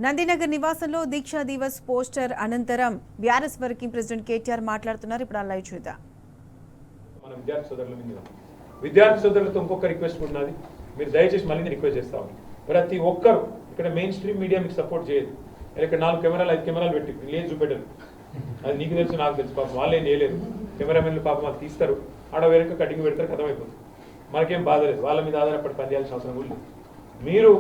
నందినగర్ నివాసంలో దీక్షా దివస్ పోస్టర్ అనంతరం BRS working president KTR మాట్లాడుతున్నారు. ఇప్పుడు లైవ్ చూద్దాం. మన విద్యార్థి సోదరులతో ఇంకొక రిక్వెస్ట్ ఉన్నది. మీరు దయచేసి మళ్ళీ రిక్వెస్ట్ చేస్తాము. ప్రతి ఒక్కరు ఇక్కడ మెయిన్ స్ట్రీమ్ మీడియా మీకు సపోర్ట్ చేయదు. ఇక్కడ 4 కెమెరాలు 5 కెమెరాలు పెట్టి లేదు చూపెట్టరు. అది నీకు తెలుసు, నాకు తెలుసు. పాపం వాళ్ళేం చేయలేరు. కెమెరామెన్లు పాపం వాళ్ళు తీస్తారు, ఆడ వేరే కటింగ్ పెడతారు, కథమైపోతుంది. మనకేం బాధ లేదు. వాళ్ళ మీద ఆధారపడి పనిచేయాల్సిన అవసరం కూడా లేదు. మీరు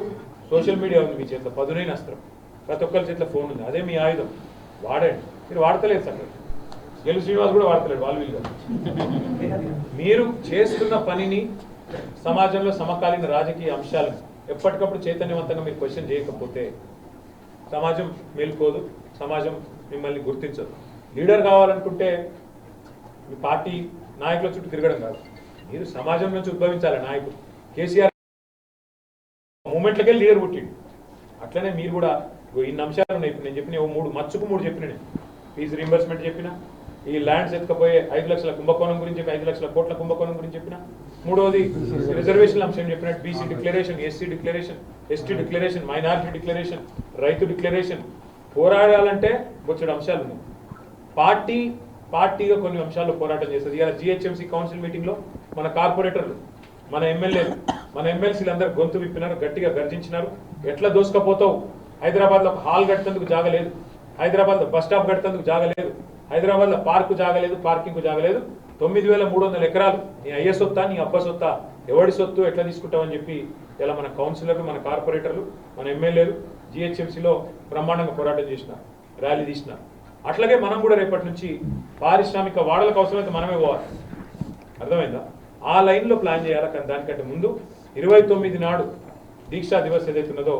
సోషల్ మీడియా ఉంది మీ చేతిలో, పదునైన అస్త్రం. ప్రతి ఒక్కరి చేతిలో ఫోన్ ఉంది, అదే మీ ఆయుధం. వాడండి. మీరు వాడతలేదు సార్. గెలు శ్రీనివాస్ కూడా వాడతలేడు, వాళ్ళు వీళ్ళు. మీరు చేస్తున్న పనిని సమాజంలో సమకాలీన రాజకీయ అంశాలను ఎప్పటికప్పుడు చైతన్యవంతంగా మీరు క్వశ్చన్ చేయకపోతే సమాజం మేల్కోదు, సమాజం మిమ్మల్ని గుర్తించదు. లీడర్ కావాలనుకుంటే మీ పార్టీ నాయకుల చుట్టూ తిరగడం కాదు, మీరు సమాజం నుంచి ఉద్భవించాలి నాయకుడు. కేసీఆర్ మూమెంట్లకి వెళ్ళి లీడర్ పుట్టిండు. అట్లనే మీరు కూడా ఇన్ని అంశాలు ఉన్నాయి. నేను చెప్పిన 3 చెప్పిన నేను. ఫీజు రీంబర్స్మెంట్ చెప్పిన, ఈ ల్యాండ్స్ ఎత్తుకపోయే 5 లక్షల కుంభకోణం గురించి చెప్పి, 5 లక్షల కోట్ల కుంభకోణం గురించి చెప్పిన. 3వది రిజర్వేషన్ అంశం చెప్పినట్టు, BC declaration, SC declaration, ST declaration, minority declaration, రైతు డిక్లరేషన్. పోరాడాలంటే బొచ్చడు అంశాలు ఉన్నాయి. పార్టీగా కొన్ని అంశాల్లో పోరాటం చేస్తుంది. ఇలా జిహెచ్ఎంసీ కౌన్సిల్ మీటింగ్లో మన కార్పొరేటర్లు, మన ఎమ్మెల్యేలు, మన ఎమ్మెల్సీలు అందరూ గొంతు విప్పినారు, గట్టిగా గర్జించినారు. ఎట్లా దోసుకపోతావు? హైదరాబాద్లో ఒక హాల్ కట్టేందుకు జాగలేదు, హైదరాబాద్లో బస్ స్టాప్ కట్టేందుకు జాగలేదు, హైదరాబాద్లో పార్కు జాగలేదు, పార్కింగ్ జాగలేదు. 9300 ఎకరాలు నీ అయ్య సొత్తా, నీ అబ్బ సొత్తా, ఎవడి సొత్తు ఎట్లా తీసుకుంటామని చెప్పి ఇలా మన కౌన్సిలర్లు, మన కార్పొరేటర్లు, మన ఎమ్మెల్యేలు జిహెచ్ఎంసీలో బ్రహ్మాండంగా పోరాటం చేసినారు, ర్యాలీ తీసినారు. అట్లాగే మనం కూడా రేపటి నుంచి పారిశ్రామిక వాడలకు అవసరమైతే మనమే పోవాలి. అర్థమైందా? ఆ లైన్లో ప్లాన్ చేయాలి. కానీ దానికంటే ముందు 29 నాడు దీక్షా దివస్ ఏదైతే ఉన్నదో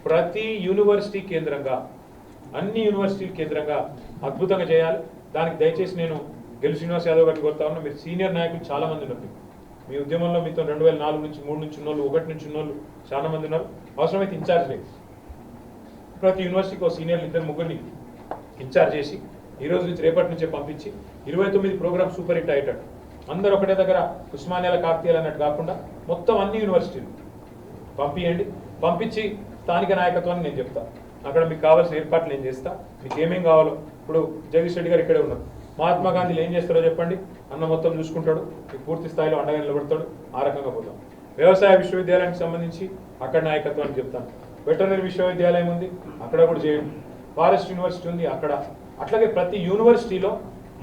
ప్రతి యూనివర్సిటీ కేంద్రంగా, అన్ని యూనివర్సిటీల కేంద్రంగా అద్భుతంగా చేయాలి. దానికి దయచేసి నేను గెలు శ్రీనివాస్ యాదవ్ గారిని కోరుతా ఉన్నా. మీరు సీనియర్ నాయకులు చాలా మంది ఉన్నారు. మీ ఉద్యమంలో మీతో 2004 నుంచి 3 నుంచి ఉన్నోళ్ళు, 1 నుంచి ఉన్నోళ్ళు చాలా మంది ఉన్నారు. అవసరమైతే ఇన్ఛార్జ్ లేదు. ప్రతి యూనివర్సిటీకి 1 సీనియర్లు 2-3 ఇన్ఛార్జ్ చేసి ఈ రోజు నుంచి రేపటి నుంచే పంపించి 29 ప్రోగ్రామ్ సూపర్ హిట్ అయ్యేటట్టు అందరూ ఒకటే దగ్గర ఉస్మానియాల కాకతీయాలు అన్నట్టు కాకుండా మొత్తం అన్ని యూనివర్సిటీలు పంపించండి. పంపించి స్థానిక నాయకత్వాన్ని నేను చెప్తా. అక్కడ మీకు కావాల్సిన ఏర్పాట్లు నేను చేస్తా. మీకు ఏమేం కావాలో, ఇప్పుడు జగదీష్ రెడ్డి గారు ఇక్కడే ఉన్నారు. మహాత్మా గాంధీలు ఏం చేస్తారో చెప్పండి, అన్న మొత్తం చూసుకుంటాడు, మీకు పూర్తి స్థాయిలో అండగా నిలబడతాడు. ఆ రకంగా పోతాం. వ్యవసాయ విశ్వవిద్యాలయానికి సంబంధించి అక్కడ నాయకత్వాన్ని చెప్తాను. వెటర్నరీ విశ్వవిద్యాలయం ఉంది, అక్కడ కూడా చేయండి. ఫారెస్ట్ యూనివర్సిటీ ఉంది అక్కడ. అట్లాగే ప్రతి యూనివర్సిటీలో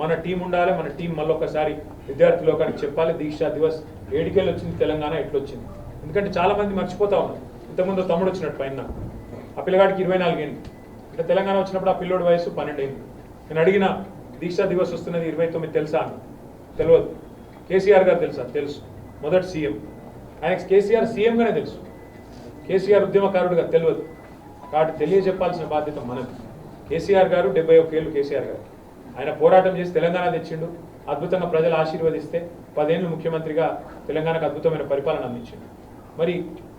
మన టీం ఉండాలి. మన టీం మళ్ళొకసారి విద్యార్థి లోకానికి చెప్పాలి దీక్షా దివస్ ఏడికెళ్ళి వచ్చింది, తెలంగాణ ఎట్లొచ్చింది. ఎందుకంటే చాలా మంది మర్చిపోతా ఉన్నారు. ఇంతకుముందు తమ్ముడు వచ్చినట్టు పైన ఆ పిల్లగాడికి 24 ఏళ్ళు, అంటే తెలంగాణ వచ్చినప్పుడు ఆ పిల్లోడి వయసు 12 ఏళ్ళు. నేను అడిగిన దీక్షా దివస్ వస్తున్నది 29 తెలుసా అని, తెలియదు. కేసీఆర్ గారు తెలుసా? తెలుసు. మొదటి సీఎం ఆయనకి కేసీఆర్ సీఎంగానే తెలుసు, కేసీఆర్ ఉద్యమకారుడుగా తెలియదు. కాబట్టి తెలియజెప్పాల్సిన బాధ్యత మనది. కేసీఆర్ గారు 71 ఏళ్ళు కేసీఆర్ గారు, ఆయన పోరాటం చేసి తెలంగాణ తెచ్చిండు. అద్భుతంగా ప్రజలు ఆశీర్వదిస్తే 10 ఏళ్ళు ముఖ్యమంత్రిగా తెలంగాణకు అద్భుతమైన పరిపాలన అందించిండు. మరి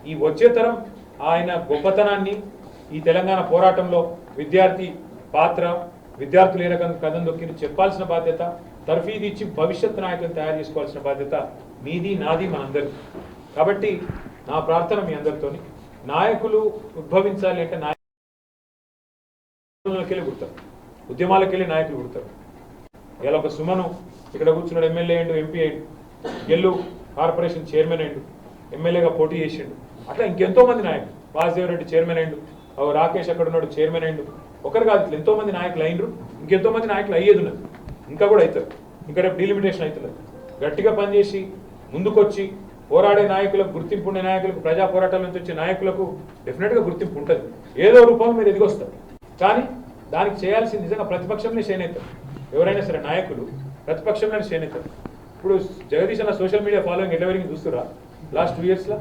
ఈ వచ్చే తరం ఆయన గొప్పతనాన్ని, ఈ తెలంగాణ పోరాటంలో విద్యార్థి పాత్ర, విద్యార్థులు ఏ రకంగా కథం దొక్కింది చెప్పాల్సిన బాధ్యత, తర్ఫీదు ఇచ్చి భవిష్యత్ నాయకులను తయారు చేసుకోవాల్సిన బాధ్యత మీది, నాది, మనందరిది. కాబట్టి నా ప్రార్థన మీ అందరితోని, నాయకులు ఉద్భవించాలి అంటే నాయకులకెళ్ళి పుడతారు, ఉద్యమాలకెళ్ళి నాయకులు పుడతారు. ఇలా ఒక సుమను ఇక్కడ కూర్చున్నాడు, ఎమ్మెల్యే అయ్యిండు, ఎంపీ అయ్యిండు, గెల్లు కార్పొరేషన్ చైర్మన్ అయ్యిండు, ఎమ్మెల్యేగా పోటీ చేసిండు. అట్లా ఇంకెంతో మంది నాయకులు, వాసుదేవ్ రెడ్డి చైర్మన్ అయ్యిండు, రాకేష్ అక్కడ ఉన్నాడు చైర్మన్ అయ్యిండు. ఒకరు కాదు, ఇట్లా ఎంతో మంది నాయకులు అయినరు. ఇంకెంతో మంది నాయకులు అయ్యేది ఉన్నది, ఇంకా కూడా అవుతారు. ఇంకా రేపు డీలిమిటేషన్ అవుతున్నది. గట్టిగా పనిచేసి ముందుకొచ్చి పోరాడే నాయకులకు, గుర్తింపు ఉండే నాయకులకు, ప్రజా పోరాటాల నుంచి వచ్చే నాయకులకు డెఫినెట్గా గుర్తింపు ఉంటుంది. ఏదో రూపంలో మీరు ఎదిగొస్తారు. కానీ దానికి చేయాల్సింది నిజంగా ప్రతిపక్షంలో చేనేతారు. ఎవరైనా సరే నాయకులు ప్రతిపక్షంలోనే చేనేతారు. ఇప్పుడు జగదీష్ అన్న సోషల్ మీడియా ఫాలోయింగ్ ఎట్లా చూస్తురా? లాస్ట్ 2 ఇయర్స్లో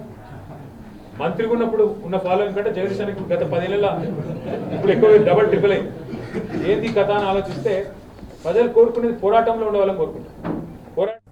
మంత్రిగా ఉన్నప్పుడు ఉన్న ఫాలోయింగ్ కంటే జగదీష్ అన్నకి గత 10 ఏళ్ళ ఇప్పుడు ఎక్కువ డబల్ ట్రిపుల్ అయింది. ఏంది కథ అని ఆలోచిస్తే ప్రజలు కోరుకునేది పోరాటంలో ఉండే వాళ్ళని కోరుకుంటారు.